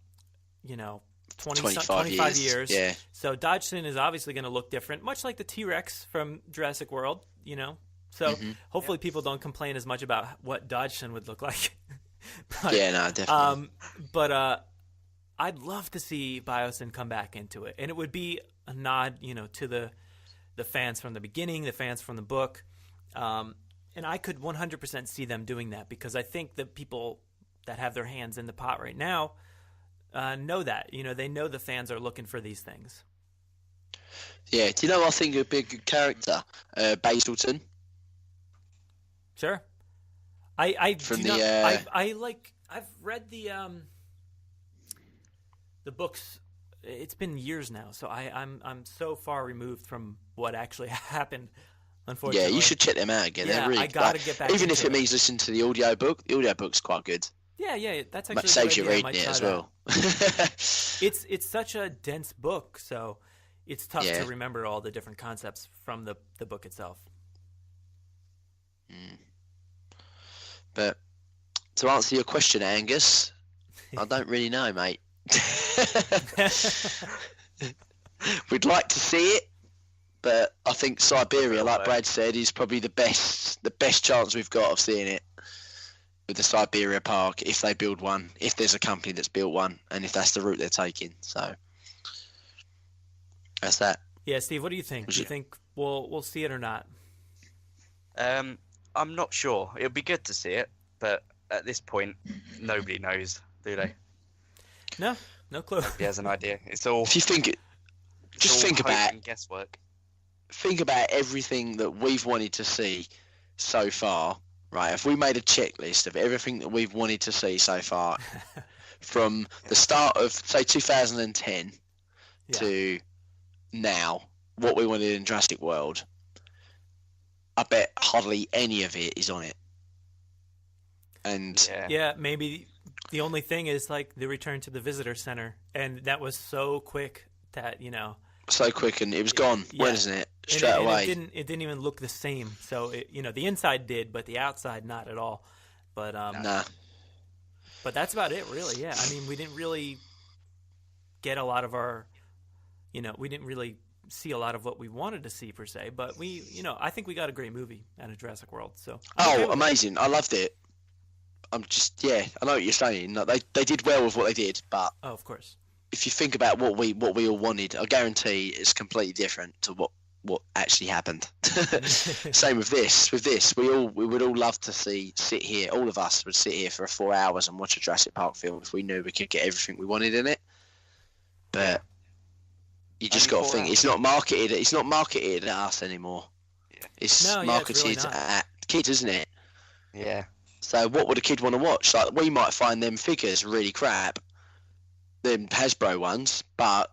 25 years. Yeah. So Dodgson is obviously going to look different, much like the T-Rex from Jurassic World, So hopefully people don't complain as much about what Dodgson would look like. But, yeah, no, definitely. But I'd love to see Biosyn come back into it, and it would be a nod, to the fans from the beginning, the fans from the book, and I could 100% see them doing that because I think the people that have their hands in the pot right now know that. They know the fans are looking for these things. Yeah, do you know I think would be a good character, Basilton? Sure. I've read the books. It's been years now, so I'm so far removed from what actually happened. Unfortunately, yeah, you should check them out again. Yeah, they're really, I gotta get back. Even if it it means listening to the audiobook. The audiobook's quite good. Yeah, that's actually saves you reading it as well. It's such a dense book, so it's tough to remember all the different concepts from the book itself. But to answer your question, Angus, I don't really know, mate. We'd like to see it, but I think Siberia, like Brad said, is probably the best chance we've got of seeing it with the Siberia Park, if they build one, if there's a company that's built one, and if that's the route they're taking. So that's that. Yeah, Steve, what do you think? Do you think we'll see it or not? I'm not sure. It'll be good to see it, but at this point, nobody knows, do they? No clue. Nobody has an idea. It's all. If you think it, just think about guesswork. think about everything that we've wanted to see so far, right? If we made a checklist of everything that we've wanted to see so far, from the start of, say, 2010 to now, what we wanted in Jurassic World, I bet hardly any of it is on it. And yeah, maybe the only thing is like the return to the visitor center, and that was so quick that so quick, and it was gone. Yeah. When isn't it? Straight away. It didn't even look the same. So the inside did, but the outside not at all. But nah. But that's about it, really. Yeah, I mean, we didn't really get a lot of our, we didn't really see a lot of what we wanted to see per se. But I think we got a great movie out of Jurassic World. So amazing! I loved it. I'm just I know what you're saying. Like, they did well with what they did, but of course, if you think about what we all wanted, I guarantee it's completely different to what actually happened. Same with this. We would all love to sit here. All of us would sit here for 4 hours and watch a Jurassic Park film if we knew we could get everything we wanted in it. But you just got to think it's not marketed. It's not marketed at us anymore. Yeah. It's marketed at kids, isn't it? Yeah. So what would a kid want to watch? Like, we might find them figures really crap, them Hasbro ones, but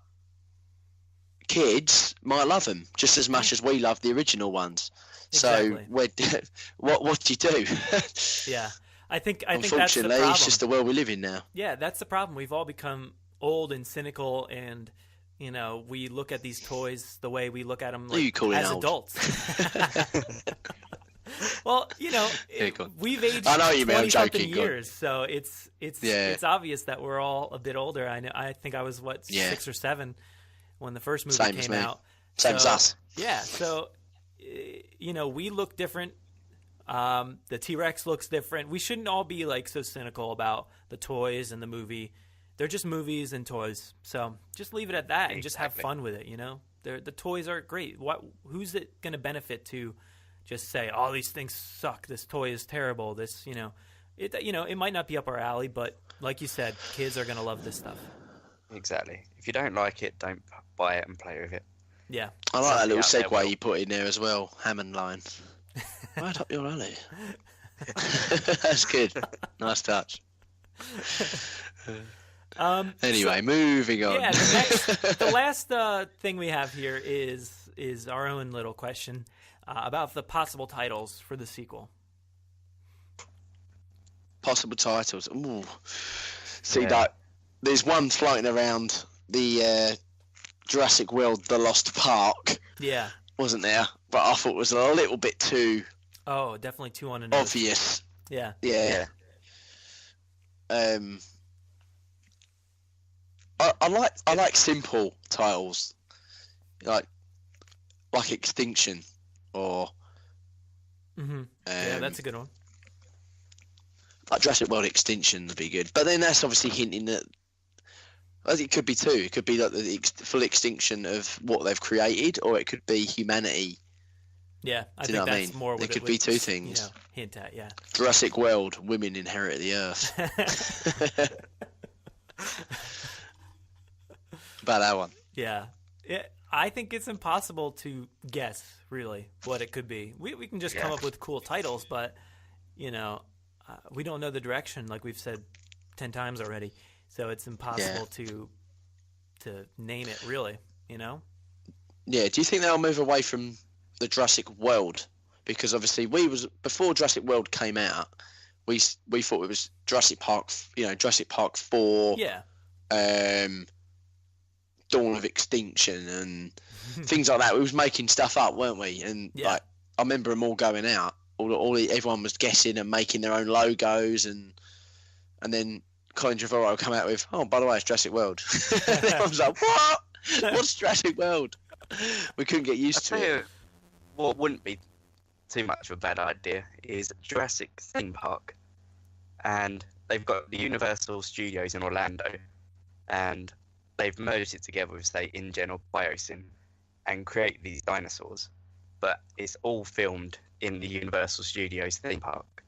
kids might love them just as much as we love the original ones. Exactly. So what do you do? Yeah, I think that's the unfortunately problem. It's just the world we live in now. Yeah, that's the problem. We've all become old and cynical, and we look at these toys the way we look at them as adults. Well, we've aged 20-something years, so it's obvious that we're all a bit older. I think I was 6 or 7 when the first movie came out. Same as us. Yeah, so we look different. The T-Rex looks different. We shouldn't all be so cynical about the toys and the movie. They're just movies and toys. So just leave it at that and just have fun with it. The toys are great. Who's it going to benefit to? Just say, oh, these things suck. This toy is terrible. This, it might not be up our alley, but like you said, kids are going to love this stuff. Exactly. If you don't like it, don't buy it and play with it. Yeah. I like that little segue you put in there as well. Hammond line. Right up your alley. That's good. Nice touch. Anyway, moving on. Yeah, the last thing we have here is our own little question. About the possible titles for the sequel. Possible titles. Ooh. See that there's one floating around the Jurassic World: The Lost Park. Yeah. Wasn't there? But I thought it was a little bit too. Oh, definitely too on the nose. Obvious. Yeah. Yeah. I like simple titles, like Extinction. Or yeah, that's a good one. Like Jurassic World Extinction would be good, but then that's obviously hinting that it could be two. It could be like the full extinction of what they've created, or it could be humanity. Yeah, I think that's more. It could be two things. Hint at Jurassic World: Women inherit the Earth. About that one. Yeah. I think it's impossible to guess, really, what it could be. We can just come up with cool titles, but, we don't know the direction, like we've said 10 times already. So it's impossible to name it, really, Yeah, do you think they'll move away from the Jurassic World? Because obviously before Jurassic World came out, we thought it was Jurassic Park, Jurassic Park 4. Yeah. Dawn of Extinction and things like that. We was making stuff up, weren't we? And I remember them all going out. Everyone was guessing and making their own logos, and then Colin Trevorrow would come out with, oh, by the way, it's Jurassic World. And everyone was like, what? What's Jurassic World? We couldn't get used to it. What wouldn't be too much of a bad idea is Jurassic Theme Park, and they've got the Universal Studios in Orlando, and they've merged it together with, say, InGen or Biosim and create these dinosaurs. But it's all filmed in the Universal Studios theme park.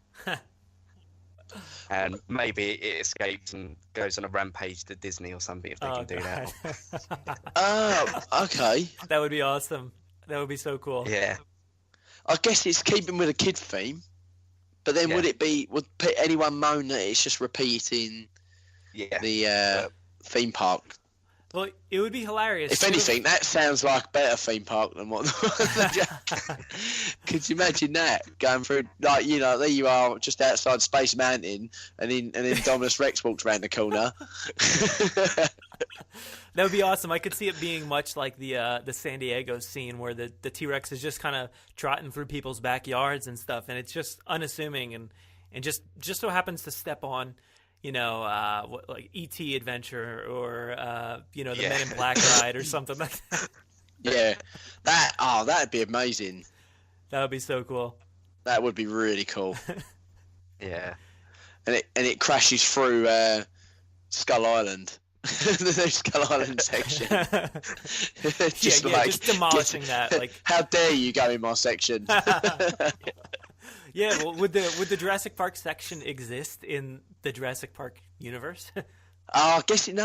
And maybe it escapes and goes on a rampage to Disney or something if they can do that. Oh, okay. That would be awesome. That would be so cool. Yeah. I guess it's keeping with a kid theme, but then would anyone moan that it's just repeating the theme park? Well, it would be hilarious. If anything, that sounds like a better theme park than what. Could you imagine that going through, like, you know, there you are just outside Space Mountain, and then Dominus Rex walks around the corner. That would be awesome. I could see it being much like the San Diego scene where the T-Rex is just kind of trotting through people's backyards and stuff, and it's just unassuming and just so happens to step on, you know, like E.T. Adventure or, you know, the Men in Black ride or something like that. Yeah. That'd be amazing. That would be so cool. That would be really cool. Yeah. And it crashes through Skull Island. The new Skull Island section. just demolishing that. Like, how dare you go in my section? Yeah, well, would the Jurassic Park section exist in the Jurassic Park universe? I guess it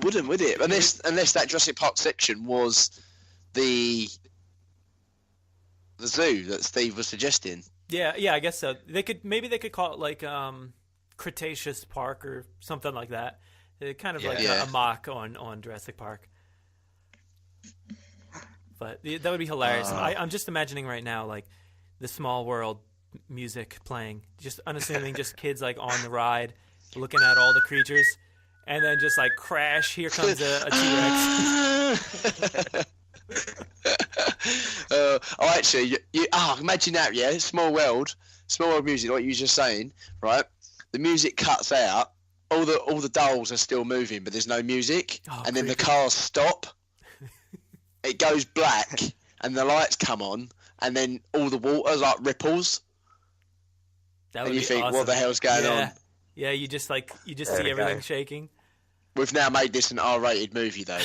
wouldn't, would it? Unless that Jurassic Park section was the zoo that Steve was suggesting. Yeah, I guess so. They could call it like Cretaceous Park or something like that. Kind of like a mock on Jurassic Park. But that would be hilarious. I'm just imagining right now, like, the Small World music playing, just unassuming, just kids like on the ride looking at all the creatures, and then just like crash, here comes a T-Rex. Actually, imagine that. Yeah, Small World music, like you were just saying, right? The music cuts out, all the dolls are still moving, but there's no music, and then the cars stop, it goes black, and the lights come on, and then all the water like ripples. That would and you be think, awesome. what the hell's going on? Yeah, you just see everything shaking. We've now made this an R-rated movie, though.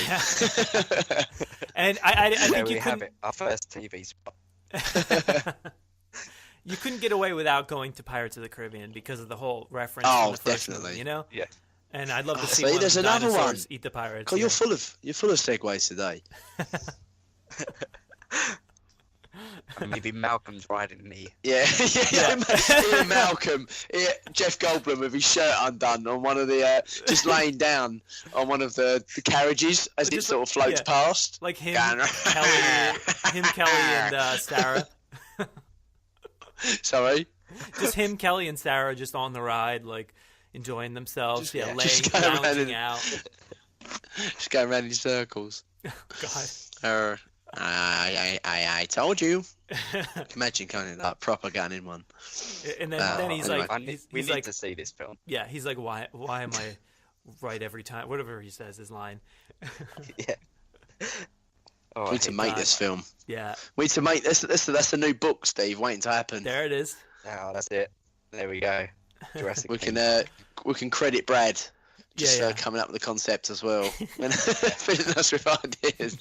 And I think we have it. Our first TV spot. You couldn't get away without going to Pirates of the Caribbean because of the whole reference. Oh, from the first definitely. movie, you know. Yeah. And I'd love to see there's one of the another dinosaurs one. eat the pirates. Cole, you're full of segues today. Maybe Malcolm's riding me. Yeah. Malcolm. Yeah, Jeff Goldblum with his shirt undone on one of the, just laying down on one of the carriages as it sort of floats past. Like him, Kelly, and Sarah. Sorry? Just him, Kelly, and Sarah just on the ride, like, enjoying themselves. Lounging out. Just going around in circles. God. I told you. Imagine kind of like proper gun in one. And then he's anyway. like, we need to see this film. Yeah, he's like, why am I right every time? Whatever he says, his line. Yeah. We need to make this film. Yeah. We need to make this. That's a new book, Steve, waiting to happen. There it is. Oh, that's it. There we go. Jurassic. We can credit Brad. Just coming up with the concept as well. And filling us with ideas.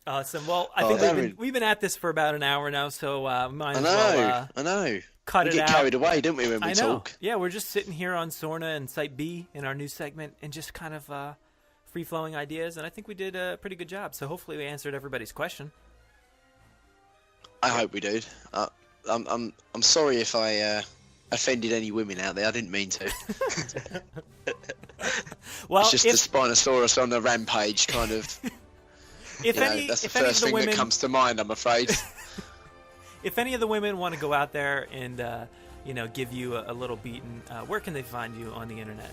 Awesome. Well, I think we've been at this for about an hour now, so might as well. I know. Cut we it get out. carried away, don't we, when we talk? Yeah, we're just sitting here on Sorna and Site B in our new segment and just kind of free-flowing ideas, and I think we did a pretty good job. So hopefully we answered everybody's question. I hope we did. I'm sorry if I offended any women out there. I didn't mean to. Well, it's just the Spinosaurus on the rampage, kind of. That's the first thing that comes to mind, I'm afraid. If any of the women want to go out there and give you a little beating, where can they find you on the internet?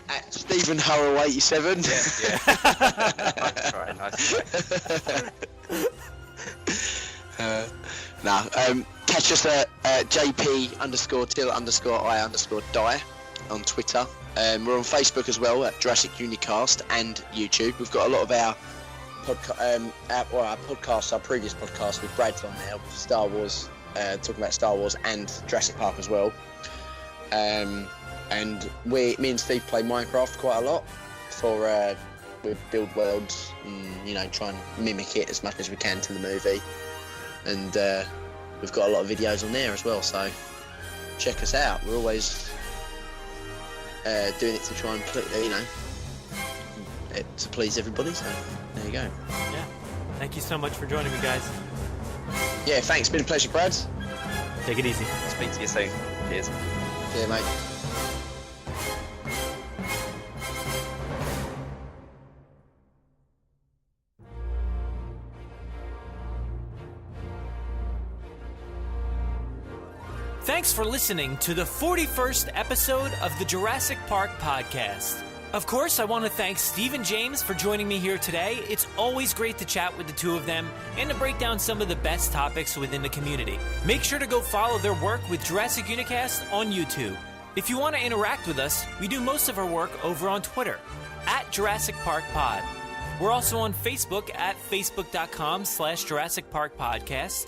At Stephen Hurrell 87. Yeah. Nice. Catch us at JP_till_I_die on Twitter. We're on Facebook as well at Jurassic Unicast and YouTube. We've got a lot of our podcasts, our previous podcast with Brad's on there with Star Wars, talking about Star Wars and Jurassic Park as well. And me and Steve play Minecraft quite a lot we build worlds and try and mimic it as much as we can to the movie. And we've got a lot of videos on there as well, so check us out. We're always doing it to try and it to please everybody. So there you go. Yeah. Thank you so much for joining me, guys. Yeah, thanks. It's been a pleasure, Brad. Take it easy. Speak to you soon. Cheers. Yeah, mate. Thanks for listening to the 41st episode of the Jurassic Park Podcast. Of course, I want to thank Steve and James for joining me here today. It's always great to chat with the two of them and to break down some of the best topics within the community. Make sure to go follow their work with Jurassic Unicast on YouTube. If you want to interact with us, we do most of our work over on Twitter, at Jurassic Park Pod. We're also on Facebook at facebook.com/Jurassic Park Podcast.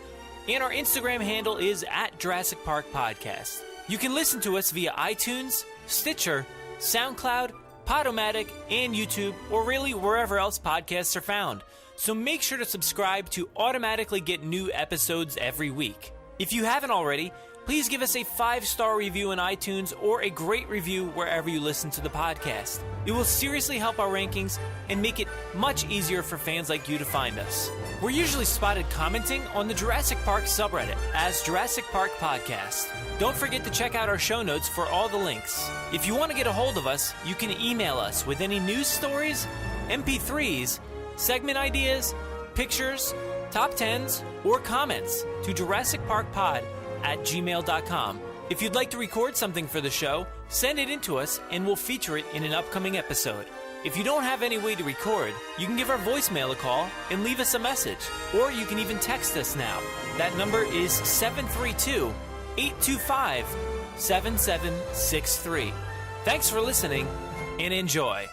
And our Instagram handle is at Jurassic Park Podcast. You can listen to us via iTunes, Stitcher, SoundCloud, Podomatic, and YouTube, or really wherever else podcasts are found. So make sure to subscribe to automatically get new episodes every week. If you haven't already, please give us a 5-star review on iTunes or a great review wherever you listen to the podcast. It will seriously help our rankings and make it much easier for fans like you to find us. We're usually spotted commenting on the Jurassic Park subreddit as Jurassic Park Podcast. Don't forget to check out our show notes for all the links. If you want to get a hold of us, you can email us with any news stories, MP3s, segment ideas, pictures, top 10s, or comments to JurassicParkPod@gmail.com. If you'd like to record something for the show, send it in to us and we'll feature it in an upcoming episode. If you don't have any way to record, you can give our voicemail a call and leave us a message, or you can even text us now. That number is 732-825-7763. Thanks for listening and enjoy.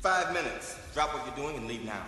Five minutes. Drop what you're doing and leave now.